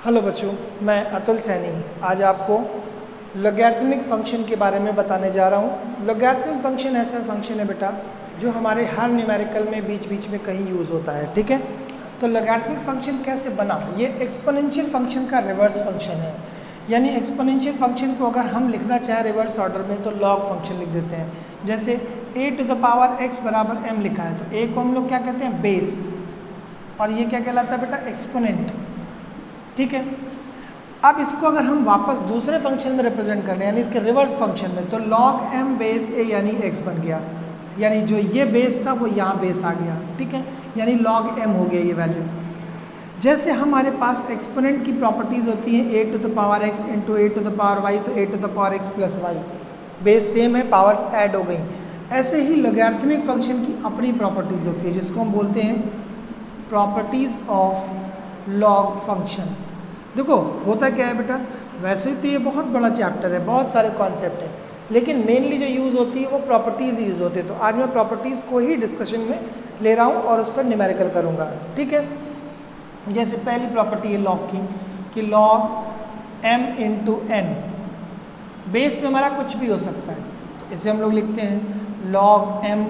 Hello बच्चों, मैं अतुल सैनी आज आपको लॉगरिथमिक फंक्शन के बारे में बताने जा रहा हूँ। लॉगरिथमिक फंक्शन ऐसा फंक्शन है बेटा जो हमारे हर न्यूमेरिकल में बीच बीच में कहीं यूज़ होता है। ठीक है, तो लॉगरिथमिक फंक्शन कैसे बना? ये एक्सपोनेंशियल फंक्शन का रिवर्स फंक्शन है। यानी एक्सपोनेंशियल फंक्शन को अगर हम लिखना चाहें रिवर्स ऑर्डर में तो लॉग फंक्शन लिख देते हैं। जैसे a⁴x बराबर m लिखा है तो a को हम लोग क्या कहते हैं? बेस, और ये क्या कहलाता है बेटा? एक्सपोनेंट। ठीक है, अब इसको अगर हम वापस दूसरे फंक्शन में रिप्रेजेंट कर रहे हैं यानी इसके रिवर्स फंक्शन में, तो log m बेस a यानी x बन गया। यानी जो ये बेस था वो यहाँ बेस आ गया। ठीक है, यानी log m हो गया ये वैल्यू। जैसे हमारे पास एक्सपोनेंट की प्रॉपर्टीज होती हैं a⁴x इंटू a⁴y, तो a⁴x plus y, base same है, पावर्स ऐड हो गई। ऐसे ही लॉगरिथमिक फंक्शन की अपनी प्रॉपर्टीज होती है जिसको हम बोलते हैं प्रॉपर्टीज ऑफ लॉग फंक्शन। देखो होता क्या है बेटा, वैसे तो ये बहुत बड़ा चैप्टर है, बहुत सारे कॉन्सेप्ट हैं, लेकिन मेनली जो यूज़ होती है वो प्रॉपर्टीज़ यूज़ होती है। तो आज मैं प्रॉपर्टीज़ को ही डिस्कशन में ले रहा हूँ और उस पर न्यूमेरिकल करूँगा। ठीक है, जैसे पहली प्रॉपर्टी है लॉग की कि लॉग m इंटू एन, बेस में हमारा कुछ भी हो सकता है, तो इसे हम लोग लिखते हैं log m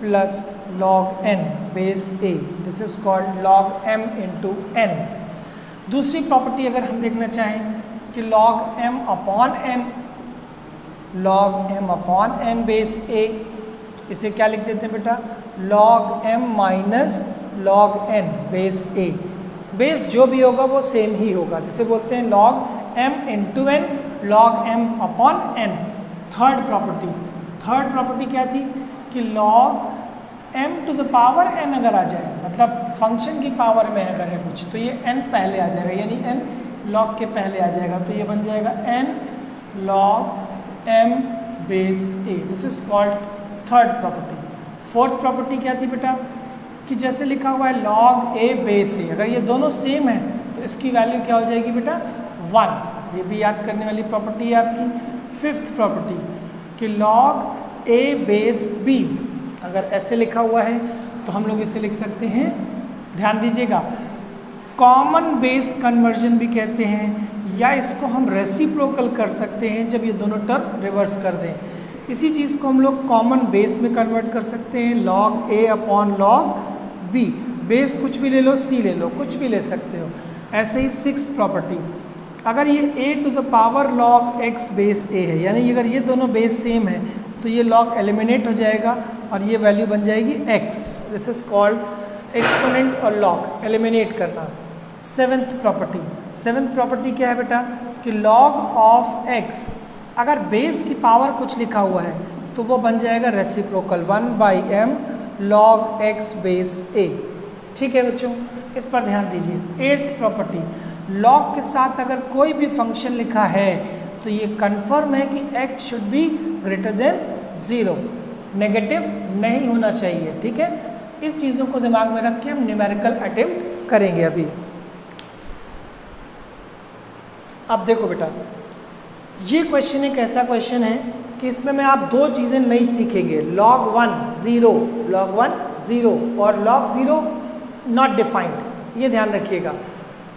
plus log n base a, this is called log m into n। दूसरी प्रॉपर्टी अगर हम देखना चाहें कि log m upon n base a, तो इसे क्या लिख देते हैं बेटा? log m minus log n base a। Base जो भी होगा वो सेम ही होगा, जिसे बोलते हैं log m into n, log m upon n। Third property क्या थी कि log m to the power n अगर आ जाए, मतलब फंक्शन की पावर में अगर है कुछ, तो ये n पहले आ जाएगा, यानी n log के पहले आ जाएगा, तो ये बन जाएगा n log m base a। This is called third property. Fourth property क्या थी बेटा कि जैसे लिखा हुआ है log a बेस a, अगर ये दोनों सेम है तो इसकी वैल्यू क्या हो जाएगी बेटा? 1। ये भी याद करने वाली प्रॉपर्टी है आपकी। फिफ्थ प्रॉपर्टी कि log a बेस b, अगर ऐसे लिखा हुआ है तो हम लोग इसे लिख सकते हैं, ध्यान दीजिएगा, कॉमन बेस कन्वर्जन भी कहते हैं, या इसको हम रेसिप्रोकल कर सकते हैं जब ये दोनों टर्म रिवर्स कर दें। इसी चीज़ को हम लोग कॉमन बेस में कन्वर्ट कर सकते हैं, log a upon log b। Base कुछ भी ले लो, c ले लो, कुछ भी ले सकते हो। ऐसे ही सिक्स प्रॉपर्टी, अगर ये a to the power log x base a है, यानी अगर ये दोनों बेस सेम है तो ये log एलिमिनेट हो जाएगा और ये वैल्यू बन जाएगी x। This is called exponent और log, एलिमिनेट करना। सेवेंथ प्रॉपर्टी क्या है बेटा कि log ऑफ x, अगर बेस की पावर कुछ लिखा हुआ है तो वो बन जाएगा reciprocal 1/m log x base a। ठीक है बच्चों, इस पर ध्यान दीजिए। एट्थ प्रॉपर्टी, log के साथ अगर कोई भी फंक्शन लिखा है तो ये कंफर्म है कि x should be greater than 0, negative नहीं होना चाहिए। ठीक है, इस चीज़ों को दिमाग में रख के हम न्यूमेरिकल अटेम्प्ट करेंगे अभी। अब देखो बेटा, ये क्वेश्चन एक ऐसा क्वेश्चन है कि इसमें मैं आप दो चीज़ें नहीं सीखेंगे, log 1 0 और log 0 नॉट डिफाइंड। ये ध्यान रखिएगा,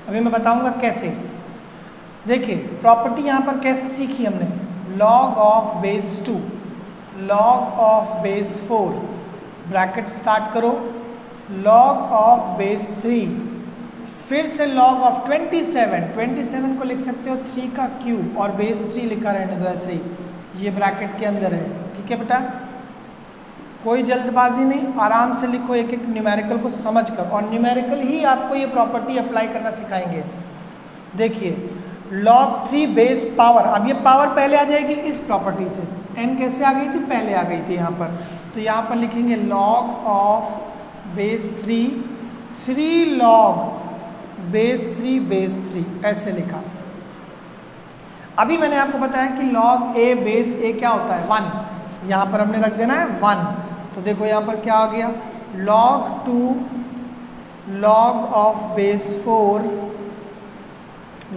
अभी मैं बताऊंगा कैसे। देखिए प्रॉपर्टी यहाँ पर कैसे सीखी हमने, log of base 2, log of base 4, bracket start करो, log ऑफ बेस 3, फिर से log ऑफ 27 को लिख सकते हो 3 का क्यूब और बेस 3 लिखा रहने दो ऐसे ही, ये ब्रैकेट के अंदर है। ठीक है बेटा, कोई जल्दबाजी नहीं, आराम से लिखो एक एक न्यूमेरिकल को समझ कर, और न्यूमेरिकल ही आपको ये प्रॉपर्टी अप्लाई करना सिखाएंगे। देखिए log 3 बेस पावर, अब ये पावर पहले आ जाएगी इस प्रॉपर्टी से, n कैसे आ गई थी? पहले आ गई थी यहाँ पर, तो यहाँ पर लिखेंगे log of base 3 log base 3 ऐसे लिखा। अभी मैंने आपको बताया कि log a बेस a क्या होता है? 1, यहाँ पर हमने रख देना है 1। तो देखो यहाँ पर क्या आ गया, log 2 log of base 4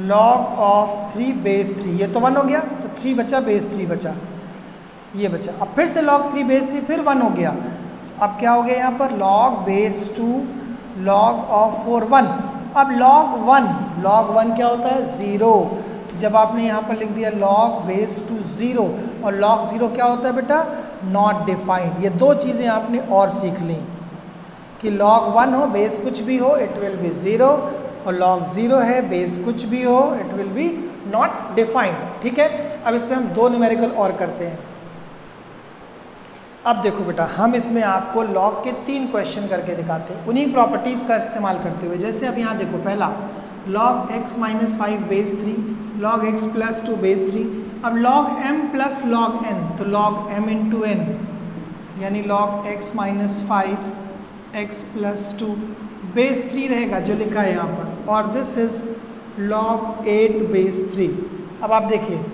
log of 3 base 3, ये तो 1 हो गया, तो 3 बचा, बेस 3 बचा, ये बचा। अब फिर से log 3 बेस 3 फिर 1 हो गया, अब क्या हो गया यहाँ पर log बेस 2 log ऑफ 4 1। अब log 1 क्या होता है 0, तो जब आपने यहाँ पर लिख दिया log बेस टू 0, और log 0 क्या होता है बेटा नॉट डिफाइंड। ये दो चीज़ें आपने और सीख ली कि log 1 हो बेस कुछ भी हो इट विल बी 0, और log 0 है बेस कुछ भी हो it will be not defined. ठीक है, अब इस पर हम दो न्यूमेरिकल और करते हैं। अब देखो बेटा हम इसमें आपको लॉग के 3 क्वेश्चन करके दिखाते हैं उन्हीं प्रॉपर्टीज़ का इस्तेमाल करते हुए। जैसे अब यहाँ देखो पहला log x minus 5 base 3, log x plus 2 base 3। अब log m plus log n, तो log m इंटू n यानी log x minus 5 x plus 2 base 3 रहेगा जो लिखा है यहाँ पर, और दिस इज log 8 बेस 3। अब आप देखिए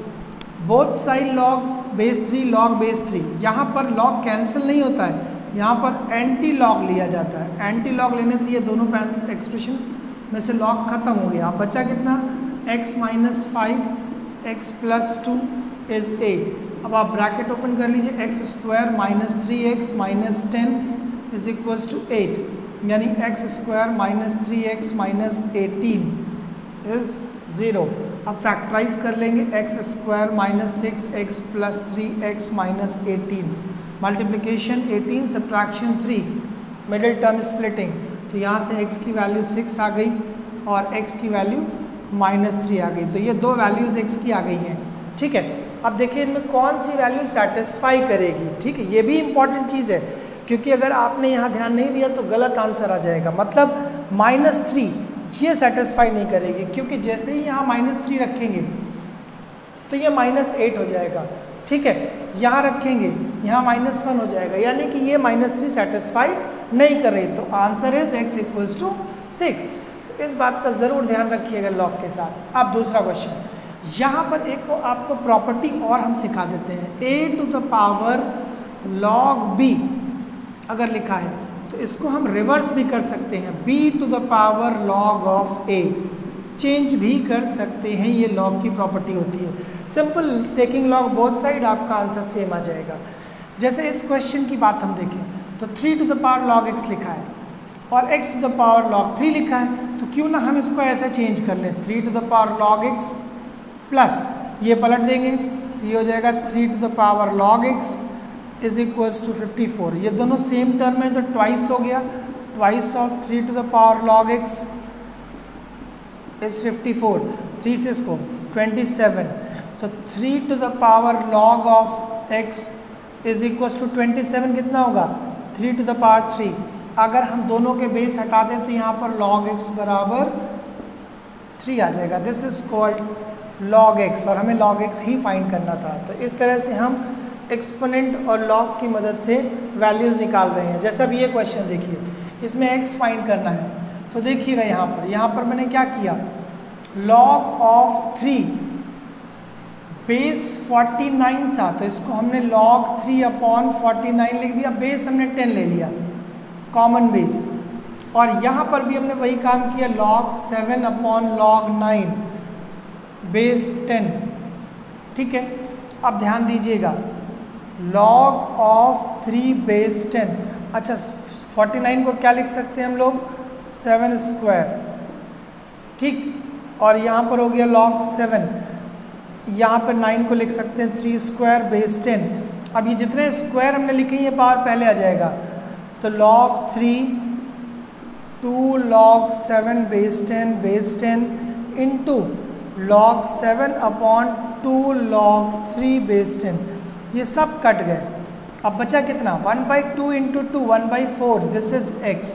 both side log base 3 log base 3, यहाँ पर log कैंसिल नहीं होता है, यहाँ पर एंटी log लिया जाता है। एंटी log लेने से ये दोनों एक्सप्रेशन में से log खत्म हो गया। अब बचा कितना x minus 5 x plus 2 is 8। अब आप ब्रैकेट ओपन कर लीजिए, x square minus 3x minus 10 is equals to 8, यानी x square minus 3x minus 18 is 0। अब फैक्टराइज कर लेंगे, x square minus 6x plus 3x minus 18, multiplication 18 subtraction 3, middle term splitting, तो यहाँ से x की वैल्यू 6 आ गई और x की वैल्यू माइनस 3 आ गई। तो ये दो वैल्यूज़ x की आ गई हैं। ठीक है, अब देखिए इनमें कौन सी वैल्यू सेटिस्फाई करेगी। ठीक है, ये भी इंपॉर्टेंट चीज़ है क्योंकि अगर आपने यहाँ ध्यान नहीं दिया तो गलत आंसर आ जाएगा। मतलब माइनस 3 ये सेटिस्फाई नहीं करेगी, क्योंकि जैसे ही यहाँ माइनस 3 रखेंगे तो ये माइनस 8 हो जाएगा। ठीक है, यहाँ रखेंगे यहाँ माइनस 1 हो जाएगा, यानी कि ये माइनस 3 सेटिस्फाई नहीं कर रही। तो answer is x equals to 6। इस बात का ज़रूर ध्यान रखिएगा लॉग के साथ। अब दूसरा क्वेश्चन, यहाँ पर एक को आपको प्रॉपर्टी और हम सिखा देते हैं, a to the power log b अगर लिखा है तो इसको हम रिवर्स भी कर सकते हैं, b to the power log of a, change भी कर सकते हैं। ये log की प्रॉपर्टी होती है। Simple taking log both side आपका आंसर सेम आ जाएगा। जैसे इस क्वेश्चन की बात हम देखें तो 3 to the power log x लिखा है और x to the power log 3 लिखा है, तो क्यों ना हम इसको ऐसे चेंज कर लें, 3 to the power log x plus ये पलट देंगे तो ये हो जाएगा 3 to the power log x is equals to 54। ये दोनों सेम टर्म है तो ट्वाइस हो गया, twice of 3 to the power log x is 54, 3 से इसको 27, तो 3 to the power log of x is equals to 27 कितना होगा 3 टू द पावर 3। अगर हम दोनों के बेस हटा दें तो यहाँ पर log x बराबर 3 आ जाएगा। This is called log x, और हमें log x ही फाइंड करना था। तो इस तरह से हम एक्सपोनेंट और log की मदद से वैल्यूज़ निकाल रहे हैं। जैसा भी ये क्वेश्चन देखिए, इसमें x फाइंड करना है, तो देखिएगा यहाँ पर मैंने क्या किया, log ऑफ 3 बेस 49 था तो इसको हमने log 3 अपॉन 49 लिख दिया, बेस हमने 10 ले लिया कॉमन बेस, और यहाँ पर भी हमने वही काम किया, log 7 अपॉन log 9 बेस 10। ठीक है, अब ध्यान दीजिएगा, log ऑफ 3 बेस 10, अच्छा 49 को क्या लिख सकते हैं हम लोग 7 स्क्वायर। ठीक, और यहाँ पर हो गया log 7, यहाँ पर 9 को लिख सकते हैं 3 स्क्वायर बेस 10। अब ये जितने स्क्वायर हमने लिखे हैं ये पावर पहले आ जाएगा, तो log 3 2 log 7 base 10 into log 7 upon 2 log 3 base 10, ये सब कट गए। अब बचा कितना 1/2 इंटू 2 1/4, दिस इज x।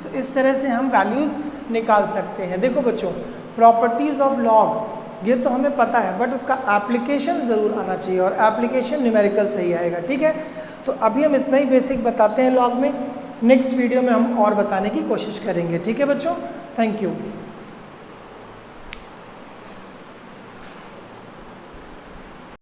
तो इस तरह से हम वैल्यूज़ निकाल सकते हैं। देखो बच्चों, प्रॉपर्टीज़ ऑफ लॉग ये तो हमें पता है, बट उसका एप्लीकेशन ज़रूर आना चाहिए, और एप्लीकेशन न्यूमेरिकल से ही आएगा। ठीक है, तो अभी हम इतना ही बेसिक बताते हैं लॉग में, नेक्स्ट वीडियो में हम और बताने की कोशिश करेंगे। ठीक है बच्चों, थैंक यू।